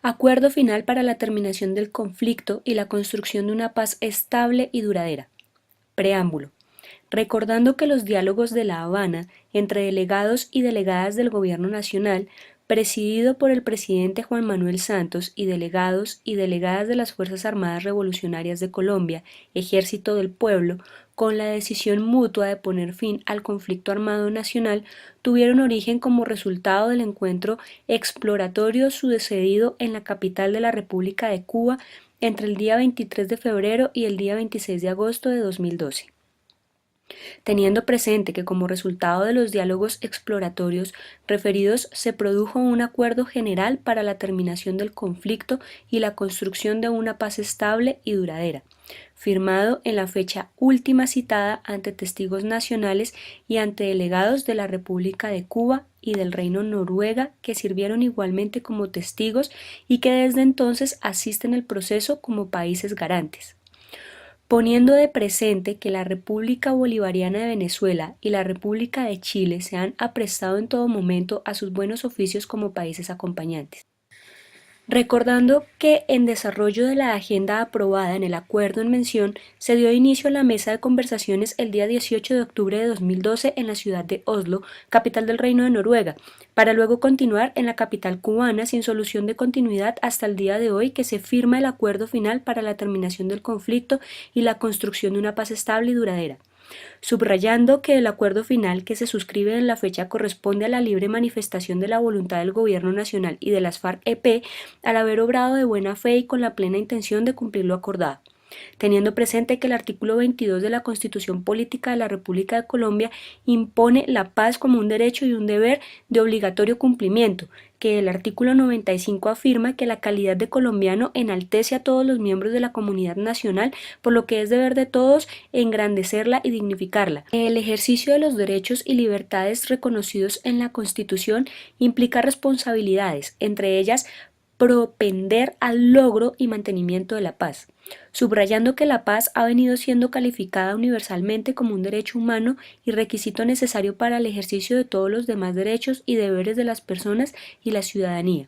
Acuerdo final para la terminación del conflicto y la construcción de una paz estable y duradera. Preámbulo. Recordando que los diálogos de La Habana entre delegados y delegadas del Gobierno Nacional, presidido por el presidente Juan Manuel Santos y delegados y delegadas de las Fuerzas Armadas Revolucionarias de Colombia, Ejército del Pueblo, con la decisión mutua de poner fin al conflicto armado nacional, tuvieron origen como resultado del encuentro exploratorio sucedido en la capital de la República de Cuba entre el día 23 de febrero y el día 26 de agosto de 2012. Teniendo presente que como resultado de los diálogos exploratorios referidos se produjo un acuerdo general para la terminación del conflicto y la construcción de una paz estable y duradera, firmado en la fecha última citada ante testigos nacionales y ante delegados de la República de Cuba y del Reino Noruega que sirvieron igualmente como testigos y que desde entonces asisten el proceso como países garantes. Poniendo de presente que la República Bolivariana de Venezuela y la República de Chile se han aprestado en todo momento a sus buenos oficios como países acompañantes. Recordando que en desarrollo de la agenda aprobada en el acuerdo en mención, se dio inicio a la mesa de conversaciones el día 18 de octubre de 2012 en la ciudad de Oslo, capital del Reino de Noruega, para luego continuar en la capital cubana sin solución de continuidad hasta el día de hoy que se firma el acuerdo final para la terminación del conflicto y la construcción de una paz estable y duradera. Subrayando que el acuerdo final que se suscribe en la fecha corresponde a la libre manifestación de la voluntad del Gobierno Nacional y de las FARC-EP al haber obrado de buena fe y con la plena intención de cumplir lo acordado. Teniendo presente que el artículo 22 de la Constitución Política de la República de Colombia impone la paz como un derecho y un deber de obligatorio cumplimiento, que el artículo 95 afirma que la calidad de colombiano enaltece a todos los miembros de la comunidad nacional, por lo que es deber de todos engrandecerla y dignificarla. El ejercicio de los derechos y libertades reconocidos en la Constitución implica responsabilidades, entre ellas propender al logro y mantenimiento de la paz, subrayando que la paz ha venido siendo calificada universalmente como un derecho humano y requisito necesario para el ejercicio de todos los demás derechos y deberes de las personas y la ciudadanía.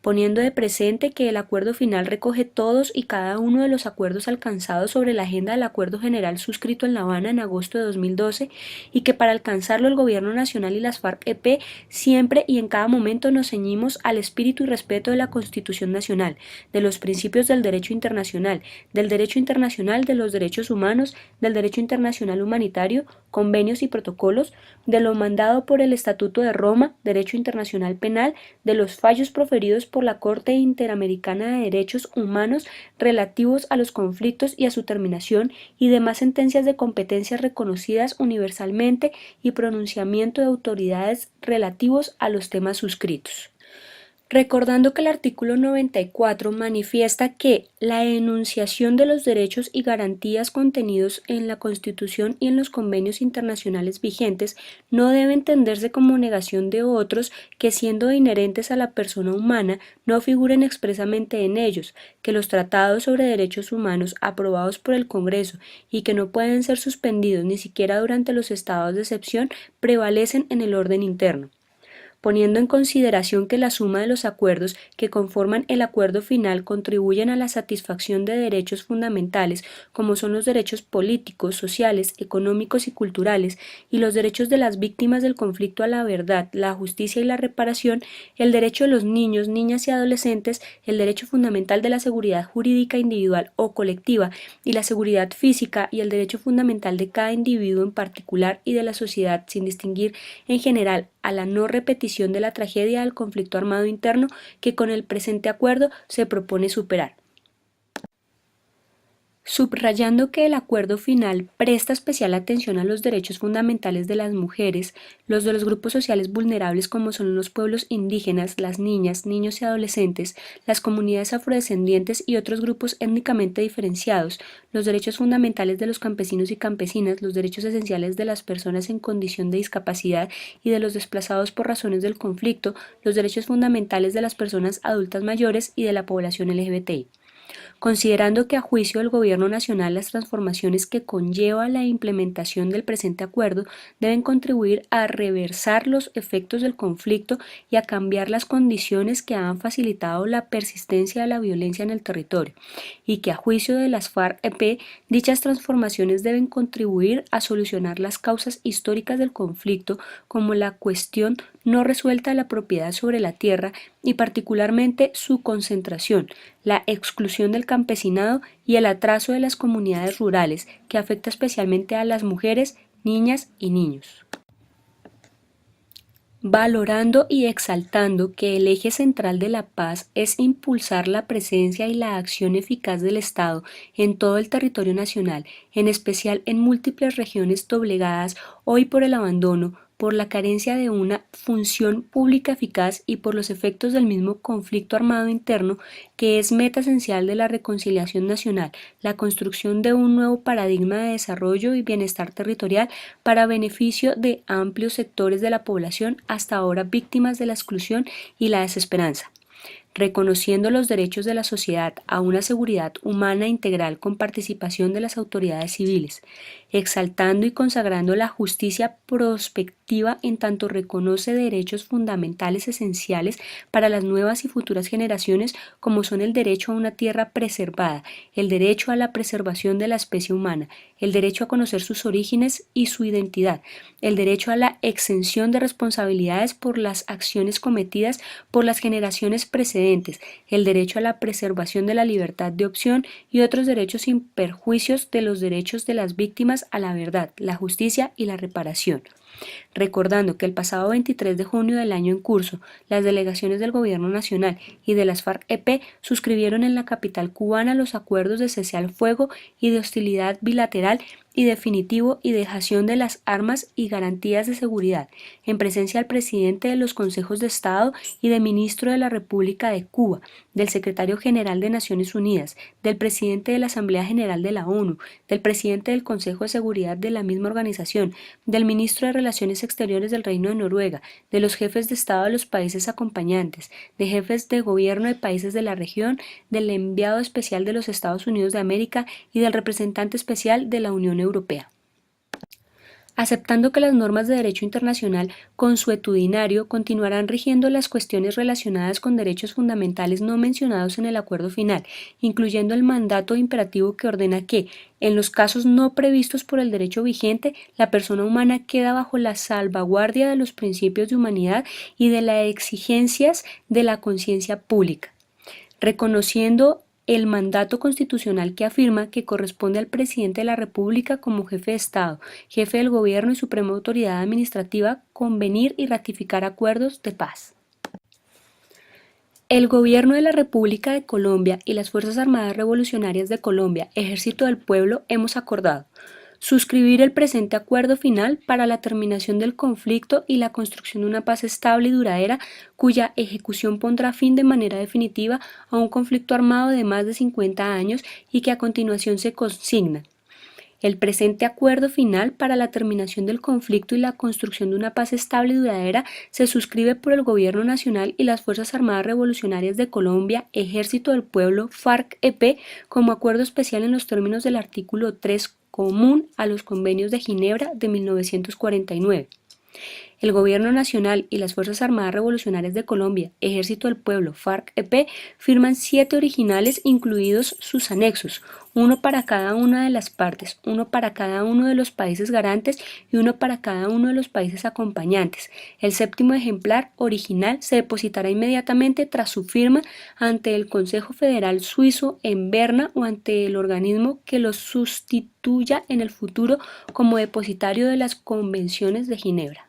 Poniendo de presente que el acuerdo final recoge todos y cada uno de los acuerdos alcanzados sobre la agenda del Acuerdo General suscrito en La Habana en agosto de 2012 y que para alcanzarlo el Gobierno Nacional y las FARC-EP siempre y en cada momento nos ceñimos al espíritu y respeto de la Constitución Nacional, de los principios del derecho internacional, de los derechos humanos, del derecho internacional humanitario, convenios y protocolos, de lo mandado por el Estatuto de Roma, derecho internacional penal, de los fallos proferidos por la Corte Interamericana de Derechos Humanos relativos a los conflictos y a su terminación y demás sentencias de competencias reconocidas universalmente y pronunciamiento de autoridades relativos a los temas suscritos. Recordando que el artículo 94 manifiesta que la enunciación de los derechos y garantías contenidos en la Constitución y en los convenios internacionales vigentes no debe entenderse como negación de otros que, siendo inherentes a la persona humana, no figuren expresamente en ellos, que los tratados sobre derechos humanos aprobados por el Congreso y que no pueden ser suspendidos ni siquiera durante los estados de excepción prevalecen en el orden interno. Poniendo en consideración que la suma de los acuerdos que conforman el acuerdo final contribuyen a la satisfacción de derechos fundamentales como son los derechos políticos, sociales, económicos y culturales y los derechos de las víctimas del conflicto a la verdad, la justicia y la reparación, el derecho de los niños, niñas y adolescentes, el derecho fundamental de la seguridad jurídica individual o colectiva y la seguridad física y el derecho fundamental de cada individuo en particular y de la sociedad sin distinguir en general a la no repetición de la tragedia del conflicto armado interno que con el presente acuerdo se propone superar. Subrayando que el acuerdo final presta especial atención a los derechos fundamentales de las mujeres, los de los grupos sociales vulnerables como son los pueblos indígenas, las niñas, niños y adolescentes, las comunidades afrodescendientes y otros grupos étnicamente diferenciados, los derechos fundamentales de los campesinos y campesinas, los derechos esenciales de las personas en condición de discapacidad y de los desplazados por razones del conflicto, los derechos fundamentales de las personas adultas mayores y de la población LGBTI. Considerando que a juicio del Gobierno Nacional las transformaciones que conlleva la implementación del presente acuerdo deben contribuir a reversar los efectos del conflicto y a cambiar las condiciones que han facilitado la persistencia de la violencia en el territorio, y que a juicio de las FARC-EP dichas transformaciones deben contribuir a solucionar las causas históricas del conflicto, como la cuestión no resuelta de la propiedad sobre la tierra y particularmente su concentración, la exclusión del campesinado y el atraso de las comunidades rurales, que afecta especialmente a las mujeres, niñas y niños. Valorando y exaltando que el eje central de la paz es impulsar la presencia y la acción eficaz del Estado en todo el territorio nacional, en especial en múltiples regiones doblegadas hoy por el abandono, por la carencia de una función pública eficaz y por los efectos del mismo conflicto armado interno, que es meta esencial de la reconciliación nacional, la construcción de un nuevo paradigma de desarrollo y bienestar territorial para beneficio de amplios sectores de la población hasta ahora víctimas de la exclusión y la desesperanza. Reconociendo los derechos de la sociedad a una seguridad humana integral con participación de las autoridades civiles, exaltando y consagrando la justicia prospectiva en tanto reconoce derechos fundamentales esenciales para las nuevas y futuras generaciones, como son el derecho a una tierra preservada, el derecho a la preservación de la especie humana, el derecho a conocer sus orígenes y su identidad, el derecho a la exención de responsabilidades por las acciones cometidas por las generaciones precedentes, el derecho a la preservación de la libertad de opción y otros derechos sin perjuicios de los derechos de las víctimas a la verdad, la justicia y la reparación. Recordando que el pasado 23 de junio del año en curso, las delegaciones del Gobierno Nacional y de las FARC-EP suscribieron en la capital cubana los acuerdos de cese al fuego y de hostilidad bilateral y definitivo y dejación de las armas y garantías de seguridad, en presencia del presidente de los Consejos de Estado y del ministro de la República de Cuba, del secretario general de Naciones Unidas, del presidente de la Asamblea General de la ONU, del presidente del Consejo de Seguridad de la misma organización, del ministro de Relaciones Exteriores del Reino de Noruega, de los jefes de Estado de los países acompañantes, de jefes de gobierno de países de la región, del enviado especial de los Estados Unidos de América y del representante especial de la Unión Europea. Aceptando que las normas de derecho internacional consuetudinario continuarán rigiendo las cuestiones relacionadas con derechos fundamentales no mencionados en el acuerdo final, incluyendo el mandato imperativo que ordena que, en los casos no previstos por el derecho vigente, la persona humana queda bajo la salvaguardia de los principios de humanidad y de las exigencias de la conciencia pública, reconociendo el mandato constitucional que afirma que corresponde al presidente de la República como jefe de Estado, jefe del Gobierno y suprema autoridad administrativa convenir y ratificar acuerdos de paz. El Gobierno de la República de Colombia y las Fuerzas Armadas Revolucionarias de Colombia, Ejército del Pueblo, hemos acordado suscribir el presente acuerdo final para la terminación del conflicto y la construcción de una paz estable y duradera, cuya ejecución pondrá fin de manera definitiva a un conflicto armado de más de 50 años y que a continuación se consigna. El presente acuerdo final para la terminación del conflicto y la construcción de una paz estable y duradera se suscribe por el Gobierno Nacional y las Fuerzas Armadas Revolucionarias de Colombia, Ejército del Pueblo, FARC-EP, como acuerdo especial en los términos del artículo 3 común a los convenios de Ginebra de 1949. El Gobierno Nacional y las Fuerzas Armadas Revolucionarias de Colombia, Ejército del Pueblo, FARC-EP, firman 7 originales incluidos sus anexos, uno para cada una de las partes, uno para cada uno de los países garantes y uno para cada uno de los países acompañantes. El 7º ejemplar original se depositará inmediatamente tras su firma ante el Consejo Federal Suizo en Berna o ante el organismo que lo sustituya en el futuro como depositario de las Convenciones de Ginebra.